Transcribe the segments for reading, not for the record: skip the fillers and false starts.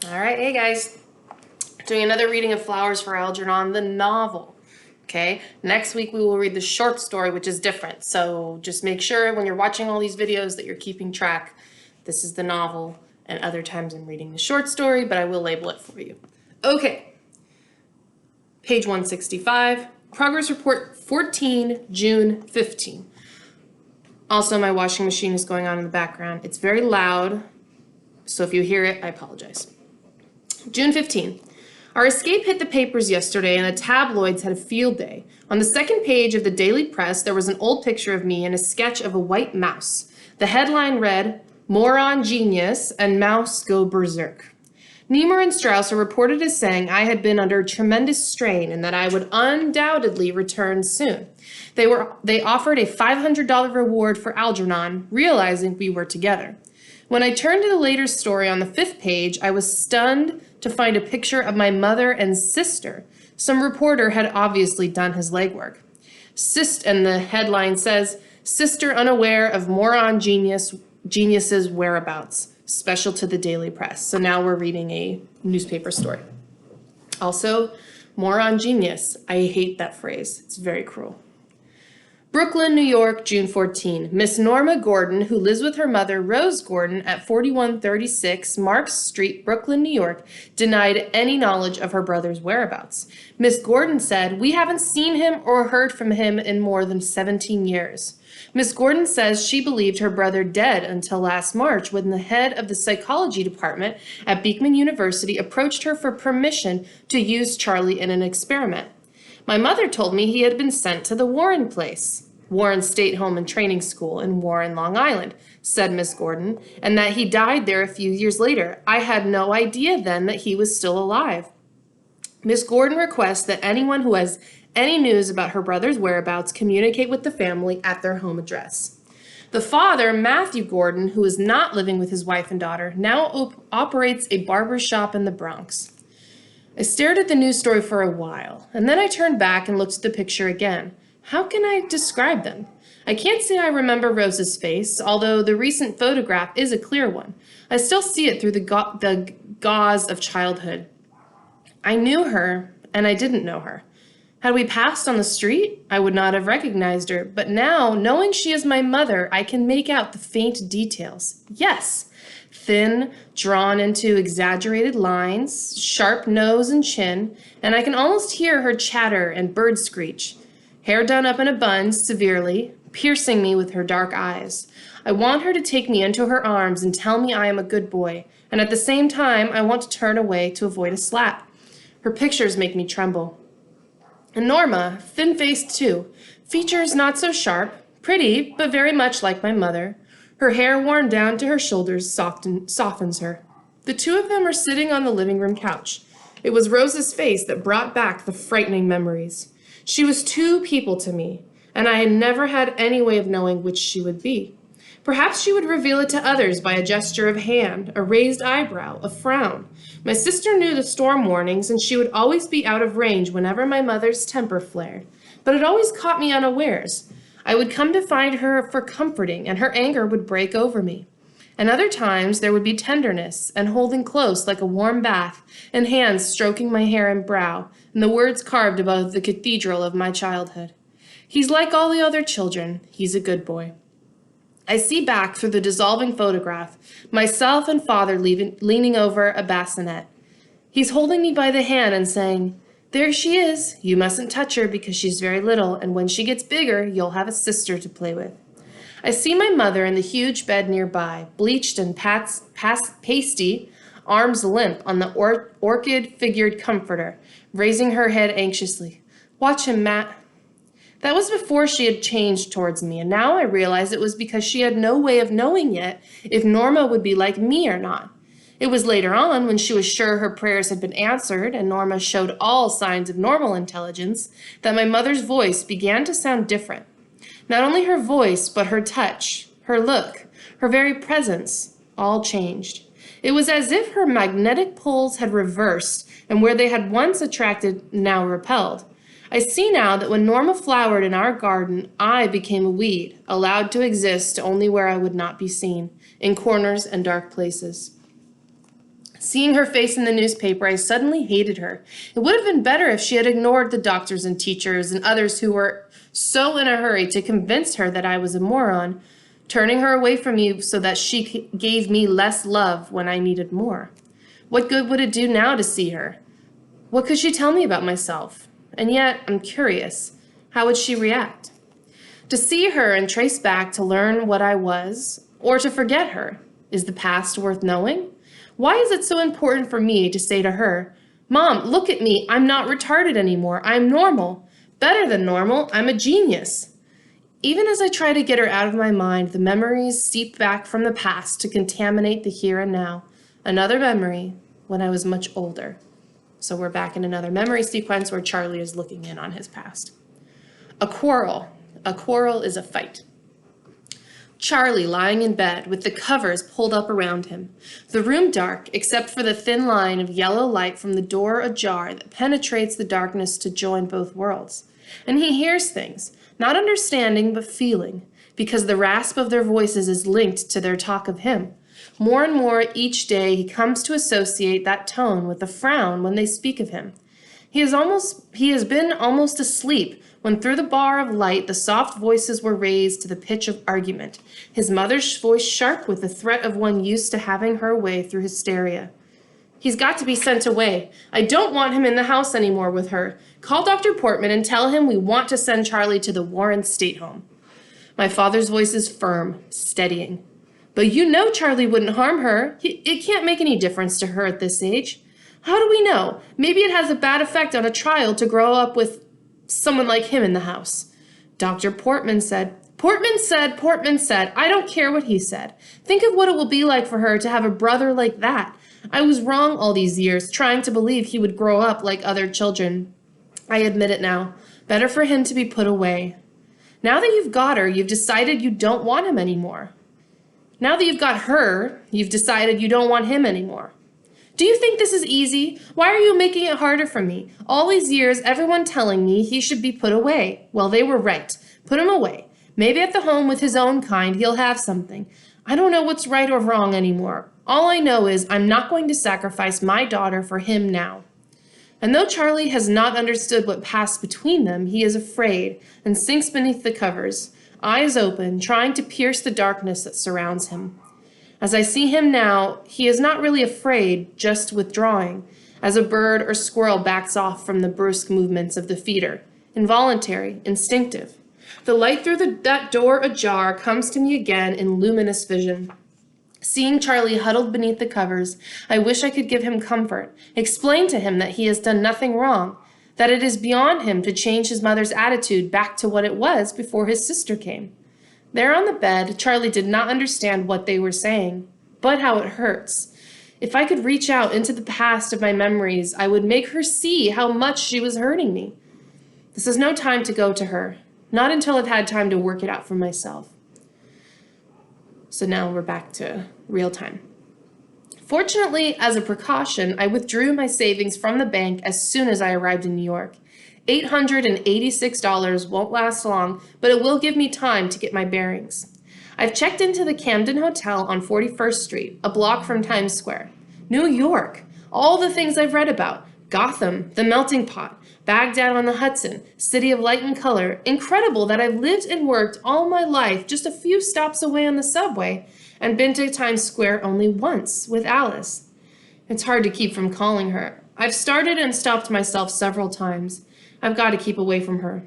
All right, hey guys. Doing another reading of Flowers for Algernon, the novel. Okay, next week we will read the short story, which is different. So just make sure when you're watching all these videos that you're keeping track. This is the novel, and other times I'm reading the short story, but I will label it for you. Okay, page 165, progress report 14, June 15. Also, my washing machine is going on in the background. It's very loud, so if you hear it, I apologize. June 15. Our escape hit the papers yesterday and the tabloids had a field day. On the second page of the Daily Press, there was an old picture of me and a sketch of a white mouse. The headline read, "Moron Genius and Mouse Go Berserk." Niemer and Strauss are reported as saying I had been under tremendous strain and that I would undoubtedly return soon. They offered a $500 reward for Algernon, realizing we were together. When I turned to the later story on the 5th page, I was stunned to find a picture of my mother and sister. Some reporter had obviously done his legwork. And the headline says, "Sister unaware of moron genius's whereabouts," special to the Daily Press. So now we're reading a newspaper story. Also, moron genius. I hate that phrase. It's very cruel. Brooklyn, New York, June 14. Miss Norma Gordon, who lives with her mother, Rose Gordon, at 4136 Marks Street, Brooklyn, New York, denied any knowledge of her brother's whereabouts. Miss Gordon said, "We haven't seen him or heard from him in more than 17 years. Miss Gordon says she believed her brother dead until last March when the head of the psychology department at Beekman University approached her for permission to use Charlie in an experiment. My mother told me he had been sent to the Warren place, Warren State Home and Training School in Warren, Long Island," said Miss Gordon, "and that he died there a few years later. I had no idea then that he was still alive." Miss Gordon requests that anyone who has any news about her brother's whereabouts communicate with the family at their home address. The father, Matthew Gordon, who is not living with his wife and daughter, now operates a barber shop in the Bronx. I stared at the news story for a while, and then I turned back and looked at the picture again. How can I describe them? I can't say I remember Rose's face, although the recent photograph is a clear one. I still see it through the gauze of childhood. I knew her, and I didn't know her. Had we passed on the street, I would not have recognized her, but now, knowing she is my mother, I can make out the faint details. Yes! Thin, drawn into exaggerated lines, sharp nose and chin, and I can almost hear her chatter and bird screech. Hair done up in a bun, severely, piercing me with her dark eyes. I want her to take me into her arms and tell me I am a good boy, and at the same time I want to turn away to avoid a slap. Her pictures make me tremble. And Norma, thin-faced too, features not so sharp, pretty, but very much like my mother. Her hair worn down to her shoulders softens her. The two of them are sitting on the living room couch. It was Rose's face that brought back the frightening memories. She was two people to me, and I had never had any way of knowing which she would be. Perhaps she would reveal it to others by a gesture of hand, a raised eyebrow, a frown. My sister knew the storm warnings, and she would always be out of range whenever my mother's temper flared. But it always caught me unawares. I would come to find her for comforting, and her anger would break over me. And other times there would be tenderness and holding close like a warm bath, and hands stroking my hair and brow, and the words carved above the cathedral of my childhood. "He's like all the other children. He's a good boy." I see back through the dissolving photograph, myself and father leaning over a bassinet. He's holding me by the hand and saying, "There she is. You mustn't touch her because she's very little, and when she gets bigger, you'll have a sister to play with." I see my mother in the huge bed nearby, bleached and pasty, arms limp on the orchid-figured comforter, raising her head anxiously. "Watch him, Matt." That was before she had changed towards me, and now I realize it was because she had no way of knowing yet if Norma would be like me or not. It was later on, when she was sure her prayers had been answered and Norma showed all signs of normal intelligence, that my mother's voice began to sound different. Not only her voice, but her touch, her look, her very presence, all changed. It was as if her magnetic poles had reversed, and where they had once attracted, now repelled. I see now that when Norma flowered in our garden, I became a weed, allowed to exist only where I would not be seen, in corners and dark places. Seeing her face in the newspaper, I suddenly hated her. It would have been better if she had ignored the doctors and teachers and others who were so in a hurry to convince her that I was a moron, turning her away from me so that she gave me less love when I needed more. What good would it do now to see her? What could she tell me about myself? And yet, I'm curious. How would she react? To see her and trace back to learn what I was, or to forget her, is the past worth knowing? Why is it so important for me to say to her, Mom, look at me, I'm not retarded anymore, I'm normal. Better than normal, I'm a genius. Even as I try to get her out of my mind, the memories seep back from the past to contaminate the here and now. Another memory when I was much older. So we're back in another memory sequence where Charlie is looking in on his past. A quarrel. A quarrel is a fight. Charlie lying in bed with the covers pulled up around him. The room dark, except for the thin line of yellow light from the door ajar that penetrates the darkness to join both worlds. And he hears things, not understanding but feeling, because the rasp of their voices is linked to their talk of him. More and more each day he comes to associate that tone with a frown when they speak of him. He has been almost asleep when through the bar of light the soft voices were raised to the pitch of argument, his mother's voice sharp with the threat of one used to having her way through hysteria. He's got to be sent away. I don't want him in the house anymore with her. Call Dr. Portman and tell him we want to send Charlie to the Warren State Home. My father's voice is firm, steadying. But you know Charlie wouldn't harm her. It can't make any difference to her at this age. How do we know? Maybe it has a bad effect on a child to grow up with someone like him in the house. Dr. Portman said, Portman said, I don't care what he said. Think of what it will be like for her to have a brother like that. I was wrong all these years, trying to believe he would grow up like other children. I admit it now. Better for him to be put away. Now that you've got her, you've decided you don't want him anymore. Now that you've got her, you've decided you don't want him anymore. Do you think this is easy? Why are you making it harder for me? All these years, everyone telling me he should be put away. Well, they were right. Put him away. Maybe at the home with his own kind, he'll have something. I don't know what's right or wrong anymore. All I know is I'm not going to sacrifice my daughter for him now. And though Charlie has not understood what passed between them, he is afraid and sinks beneath the covers, eyes open, trying to pierce the darkness that surrounds him. As I see him now, he is not really afraid, just withdrawing, as a bird or squirrel backs off from the brusque movements of the feeder, involuntary, instinctive. The light through that door ajar comes to me again in luminous vision. Seeing Charlie huddled beneath the covers, I wish I could give him comfort, explain to him that he has done nothing wrong, that it is beyond him to change his mother's attitude back to what it was before his sister came. There on the bed, Charlie did not understand what they were saying, but how it hurts. If I could reach out into the past of my memories, I would make her see how much she was hurting me. This is no time to go to her, not until I've had time to work it out for myself. So now we're back to real time. Fortunately, as a precaution, I withdrew my savings from the bank as soon as I arrived in New York. $886 won't last long, but it will give me time to get my bearings. I've checked into the Camden Hotel on 41st Street, a block from Times Square. New York, all the things I've read about. Gotham, the melting pot, Baghdad on the Hudson, city of light and color. Incredible that I've lived and worked all my life just a few stops away on the subway and been to Times Square only once with Alice. It's hard to keep from calling her. I've started and stopped myself several times. I've got to keep away from her.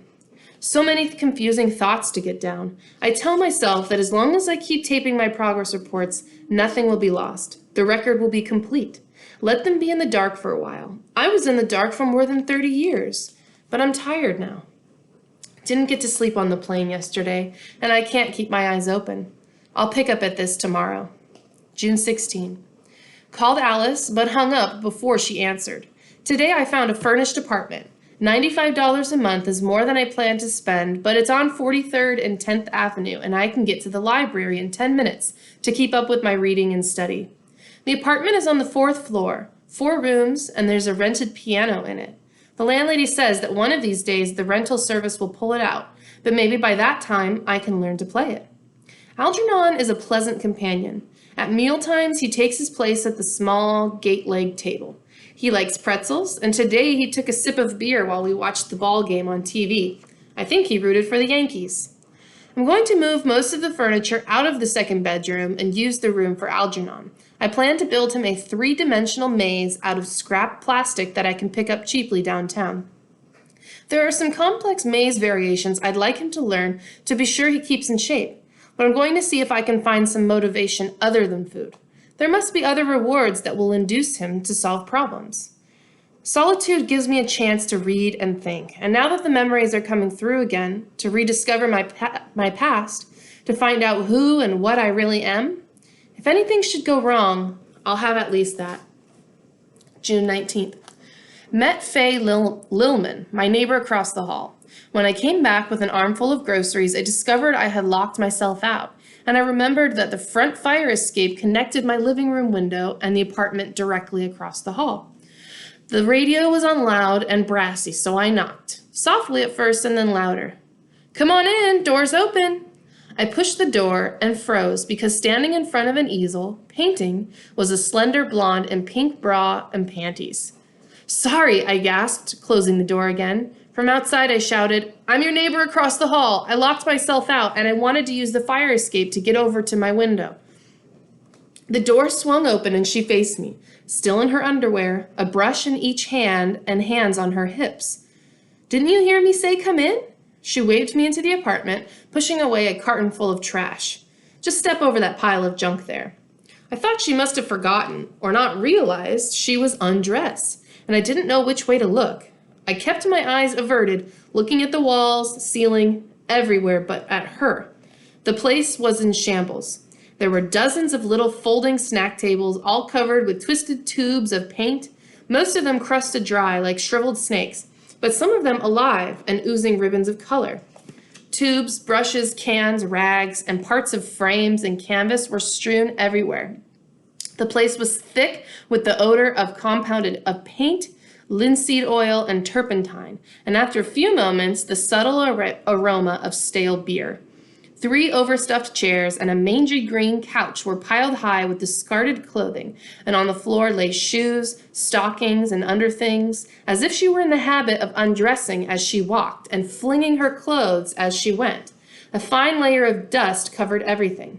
So many confusing thoughts to get down. I tell myself that as long as I keep taping my progress reports, nothing will be lost. The record will be complete. Let them be in the dark for a while. I was in the dark for more than 30 years, but I'm tired now. Didn't get to sleep on the plane yesterday, and I can't keep my eyes open. I'll pick up at this tomorrow. June 16. Called Alice, but hung up before she answered. Today I found a furnished apartment. $95 a month is more than I planned to spend, but it's on 43rd and 10th Avenue, and I can get to the library in 10 minutes to keep up with my reading and study. The apartment is on the 4th floor, 4 rooms, and there's a rented piano in it. The landlady says that one of these days the rental service will pull it out, but maybe by that time I can learn to play it. Algernon is a pleasant companion. At mealtimes, he takes his place at the small gate-legged table. He likes pretzels, and today he took a sip of beer while we watched the ball game on TV. I think he rooted for the Yankees. I'm going to move most of the furniture out of the second bedroom and use the room for Algernon. I plan to build him a three-dimensional maze out of scrap plastic that I can pick up cheaply downtown. There are some complex maze variations I'd like him to learn to be sure he keeps in shape, but I'm going to see if I can find some motivation other than food. There must be other rewards that will induce him to solve problems. Solitude gives me a chance to read and think, and now that the memories are coming through again, to rediscover my past, to find out who and what I really am, if anything should go wrong, I'll have at least that. June 19th. Met Faye Lilman, my neighbor across the hall. When I came back with an armful of groceries, I discovered I had locked myself out, and I remembered that the front fire escape connected my living room window and the apartment directly across the hall. The radio was on loud and brassy, so I knocked, softly at first and then louder. "Come on in, door's open." I pushed the door and froze because standing in front of an easel, painting, was a slender blonde in pink bra and panties. "Sorry," I gasped, closing the door again. From outside, I shouted, "I'm your neighbor across the hall. I locked myself out, and I wanted to use the fire escape to get over to my window." The door swung open, and she faced me, still in her underwear, a brush in each hand, and hands on her hips. "Didn't you hear me say come in?" She waved me into the apartment, pushing away a carton full of trash. "Just step over that pile of junk there." I thought she must have forgotten, or not realized, she was undressed, and I didn't know which way to look. I kept my eyes averted, looking at the walls, ceiling, everywhere but at her. The place was in shambles. There were dozens of little folding snack tables, all covered with twisted tubes of paint, most of them crusted dry like shriveled snakes, but some of them alive and oozing ribbons of color. Tubes, brushes, cans, rags, and parts of frames and canvas were strewn everywhere. The place was thick with the odor of paint, linseed oil, and turpentine, and after a few moments, the subtle aroma of stale beer. 3 overstuffed chairs and a mangy green couch were piled high with discarded clothing, and on the floor lay shoes, stockings, and underthings, as if she were in the habit of undressing as she walked and flinging her clothes as she went. A fine layer of dust covered everything.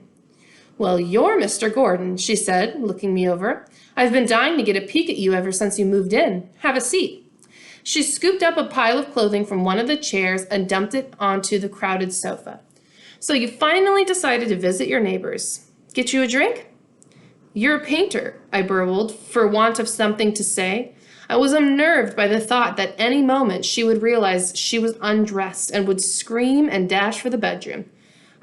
"Well, you're Mr. Gordon," she said, looking me over. "I've been dying to get a peek at you ever since you moved in. Have a seat." She scooped up a pile of clothing from one of the chairs and dumped it onto the crowded sofa. "So you finally decided to visit your neighbors. Get you a drink?" "You're a painter," I burbled, for want of something to say. I was unnerved by the thought that any moment she would realize she was undressed and would scream and dash for the bedroom.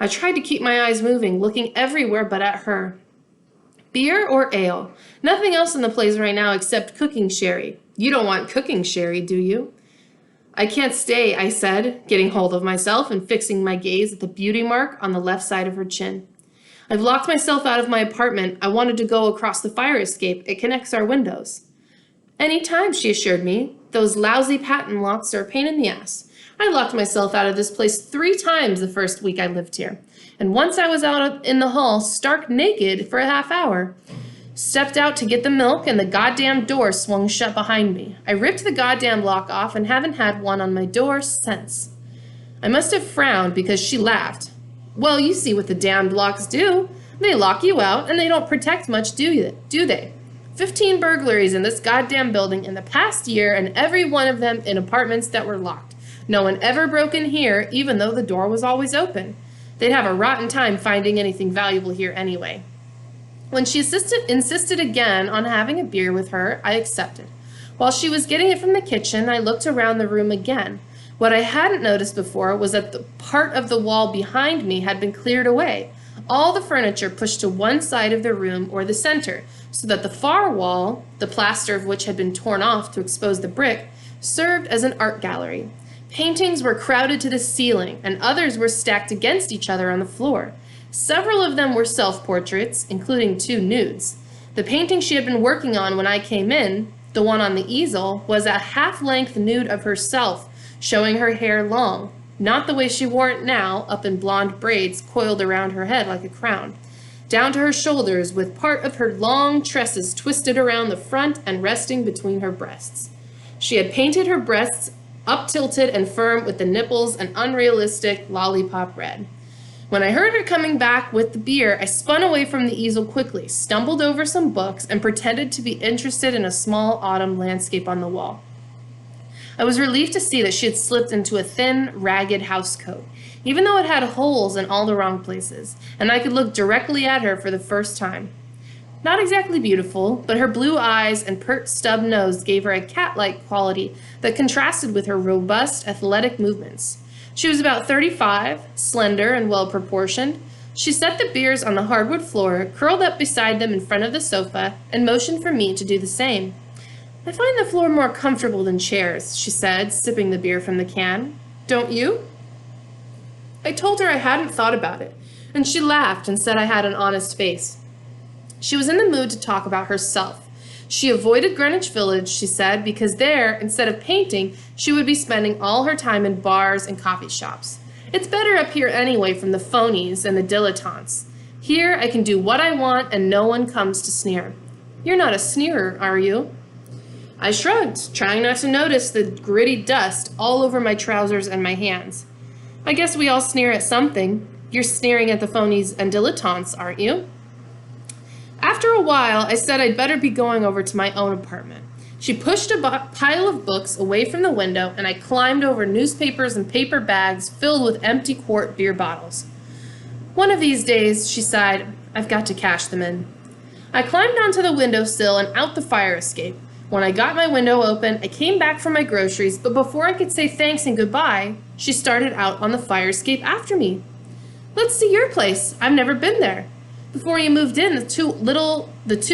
I tried to keep my eyes moving, looking everywhere but at her. "Beer or ale? Nothing else in the place right now except cooking sherry. You don't want cooking sherry, do you?" "I can't stay," I said, getting hold of myself and fixing my gaze at the beauty mark on the left side of her chin. "I've locked myself out of my apartment. I wanted to go across the fire escape. It connects our windows." "Any time," she assured me. "Those lousy patent locks are a pain in the ass. I locked myself out of this place 3 times the first week I lived here. And once I was out in the hall, stark naked, for a half hour. Stepped out to get the milk, and the goddamn door swung shut behind me. I ripped the goddamn lock off and haven't had one on my door since." I must have frowned because she laughed. "Well, you see what the damned locks do. They lock you out, and they don't protect much, do they? 15 burglaries in this goddamn building in the past year, and every one of them in apartments that were locked. No one ever broke in here, even though the door was always open. They'd have a rotten time finding anything valuable here anyway." When she insisted again on having a beer with her, I accepted. While she was getting it from the kitchen, I looked around the room again. What I hadn't noticed before was that the part of the wall behind me had been cleared away, all the furniture pushed to one side of the room or the center, so that the far wall, the plaster of which had been torn off to expose the brick, served as an art gallery. Paintings were crowded to the ceiling, and others were stacked against each other on the floor. Several of them were self-portraits, including 2 nudes. The painting she had been working on when I came in, the one on the easel, was a half-length nude of herself, showing her hair long, not the way she wore it now, up in blonde braids coiled around her head like a crown. down to her shoulders, with part of her long tresses twisted around the front and resting between her breasts. She had painted her breasts up-tilted and firm with the nipples an unrealistic lollipop red. When I heard her coming back with the beer, I spun away from the easel quickly, stumbled over some books, and pretended to be interested in a small autumn landscape on the wall. I was relieved to see that she had slipped into a thin, ragged housecoat, even though it had holes in all the wrong places, and I could look directly at her for the first time. Not exactly beautiful, but her blue eyes and pert stub nose gave her a cat-like quality that contrasted with her robust, athletic movements. She was about 35, slender and well-proportioned. She set the beers on the hardwood floor, curled up beside them in front of the sofa, and motioned for me to do the same. "I find the floor more comfortable than chairs," she said, sipping the beer from the can. "Don't you?" I told her I hadn't thought about it, and she laughed and said I had an honest face. She was in the mood to talk about herself. She avoided Greenwich Village, she said, because there, instead of painting, she would be spending all her time in bars and coffee shops. "It's better up here anyway from the phonies and the dilettantes. Here I can do what I want and no one comes to sneer." "You're not a sneerer, are you?" I shrugged, trying not to notice the gritty dust all over my trousers and my hands. "I guess we all sneer at something. You're sneering at the phonies and dilettantes, aren't you?" After a while, I said I'd better be going over to my own apartment. She pushed a pile of books away from the window, and I climbed over newspapers and paper bags filled with empty quart beer bottles. "One of these days," she sighed, "I've got to cash them in." I climbed onto the windowsill and out the fire escape. When I got my window open, I came back for my groceries, but before I could say thanks and goodbye, she started out on the fire escape after me. "Let's see your place. I've never been there. Before you moved in, the two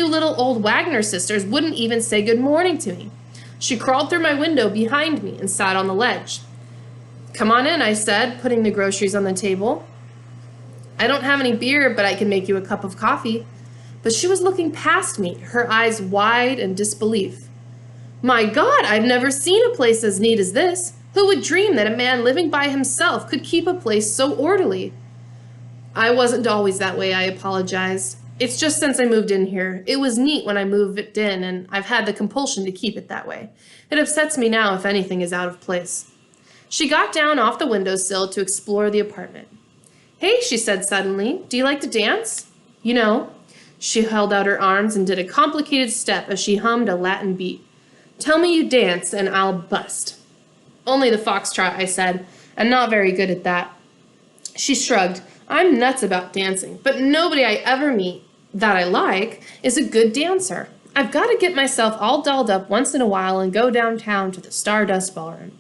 little old Wagner sisters wouldn't even say good morning to me." She crawled through my window behind me and sat on the ledge. "Come on in," I said, putting the groceries on the table. "I don't have any beer, but I can make you a cup of coffee." But she was looking past me, her eyes wide in disbelief. "My God, I've never seen a place as neat as this. Who would dream that a man living by himself could keep a place so orderly?" "I wasn't always that way," I apologized. "It's just since I moved in here. It was neat when I moved it in, and I've had the compulsion to keep it that way. It upsets me now if anything is out of place." She got down off the windowsill to explore the apartment. "Hey," she said suddenly, "do you like to dance? You know." She held out her arms and did a complicated step as she hummed a Latin beat. "Tell me you dance, and I'll bust." "Only the foxtrot," I said, "and not very good at that." She shrugged. "I'm nuts about dancing, but nobody I ever meet that I like is a good dancer. I've got to get myself all dolled up once in a while and go downtown to the Stardust Ballroom.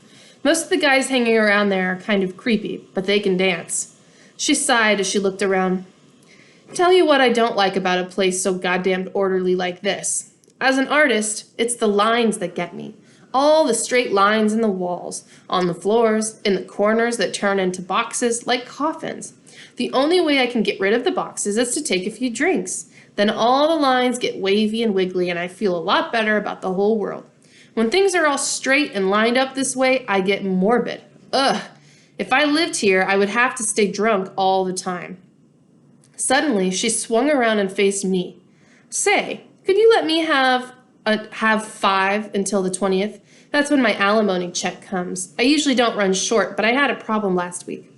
Most of the guys hanging around there are kind of creepy, but they can dance." She sighed as she looked around. "Tell you what I don't like about a place so goddamned orderly like this. As an artist, it's the lines that get me. All the straight lines in the walls, on the floors, in the corners that turn into boxes like coffins. The only way I can get rid of the boxes is to take a few drinks. Then all the lines get wavy and wiggly and I feel a lot better about the whole world. When things are all straight and lined up this way, I get morbid. Ugh. If I lived here, I would have to stay drunk all the time." Suddenly, she swung around and faced me. "Say, could you let me have 5 until the 20th? That's when my alimony check comes. I usually don't run short, but I had a problem last week."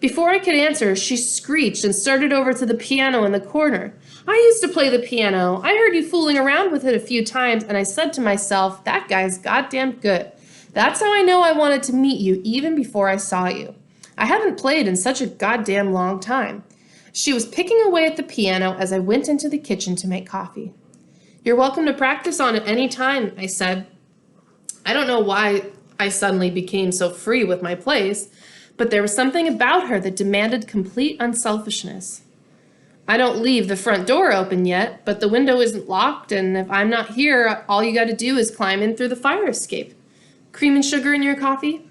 Before I could answer, she screeched and started over to the piano in the corner. "I used to play the piano. I heard you fooling around with it a few times, and I said to myself, that guy's goddamn good. That's how I know I wanted to meet you even before I saw you. I haven't played in such a goddamn long time." She was picking away at the piano as I went into the kitchen to make coffee. "You're welcome to practice on it any time," I said. I don't know why I suddenly became so free with my place, but there was something about her that demanded complete unselfishness. "I don't leave the front door open yet, but the window isn't locked, and if I'm not here, all you gotta do is climb in through the fire escape. Cream and sugar in your coffee?"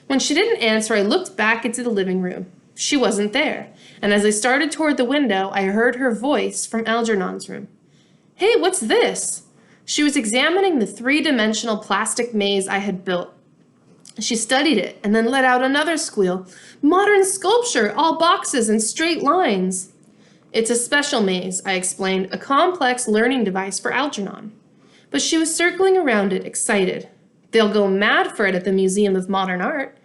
When she didn't answer, I looked back into the living room. She wasn't there, and as I started toward the window, I heard her voice from Algernon's room. "Hey, what's this?" She was examining the 3-dimensional plastic maze I had built. She studied it and then let out another squeal. "Modern sculpture, all boxes and straight lines." It's a special maze, I explained, a complex learning device for Algernon. But she was circling around it, excited. They'll go mad for it at the Museum of Modern Art.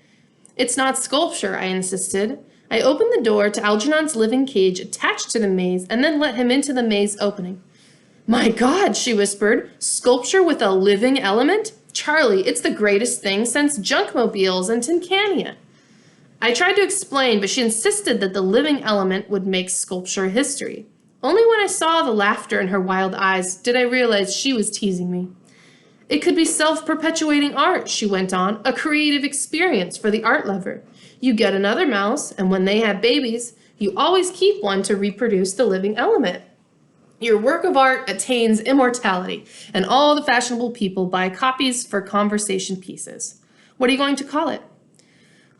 It's not sculpture, I insisted. I opened the door to Algernon's living cage attached to the maze and then let him into the maze opening. My God, she whispered, sculpture with a living element? Charlie, it's the greatest thing since junkmobiles and Tincania. I tried to explain, but she insisted that the living element would make sculpture history. Only when I saw the laughter in her wild eyes did I realize she was teasing me. It could be self-perpetuating art, she went on, a creative experience for the art lover. You get another mouse, and when they have babies, you always keep one to reproduce the living element. Your work of art attains immortality, and all the fashionable people buy copies for conversation pieces. What are you going to call it?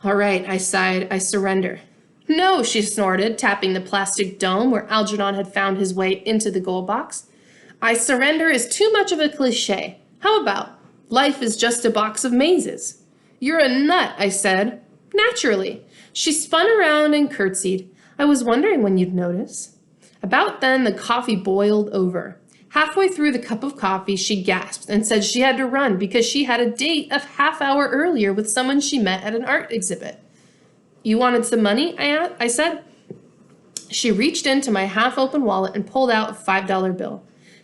All right, I sighed, I surrender. No, she snorted, tapping the plastic dome where Algernon had found his way into the gold box. I surrender is too much of a cliche. How about, life is just a box of mazes? You're a nut, I said. Naturally. She spun around and curtsied. I was wondering when you'd notice. About then, the coffee boiled over. Halfway through the cup of coffee, she gasped and said she had to run because she had a date a half-hour earlier with someone she met at an art exhibit. You wanted some money? I said. She reached into my half-open wallet and pulled out a $5 bill.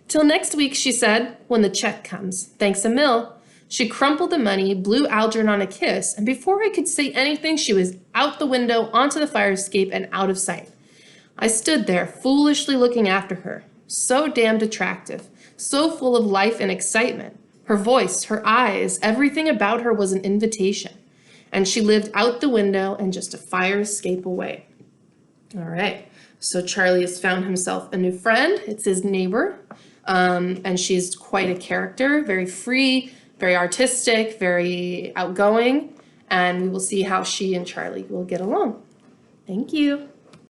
Till next week, she said, when the check comes. Thanks a mil. She crumpled the money, blew Algernon a kiss, and before I could say anything, she was out the window, onto the fire escape, and out of sight. I stood there, foolishly looking after her. So damned attractive, so full of life and excitement. Her voice, her eyes, everything about her was an invitation. And she lived out the window and just a fire escape away. All right, so Charlie has found himself a new friend. It's his neighbor, and she's quite a character, very free, very artistic, very outgoing, and we will see how she and Charlie will get along. Thank you.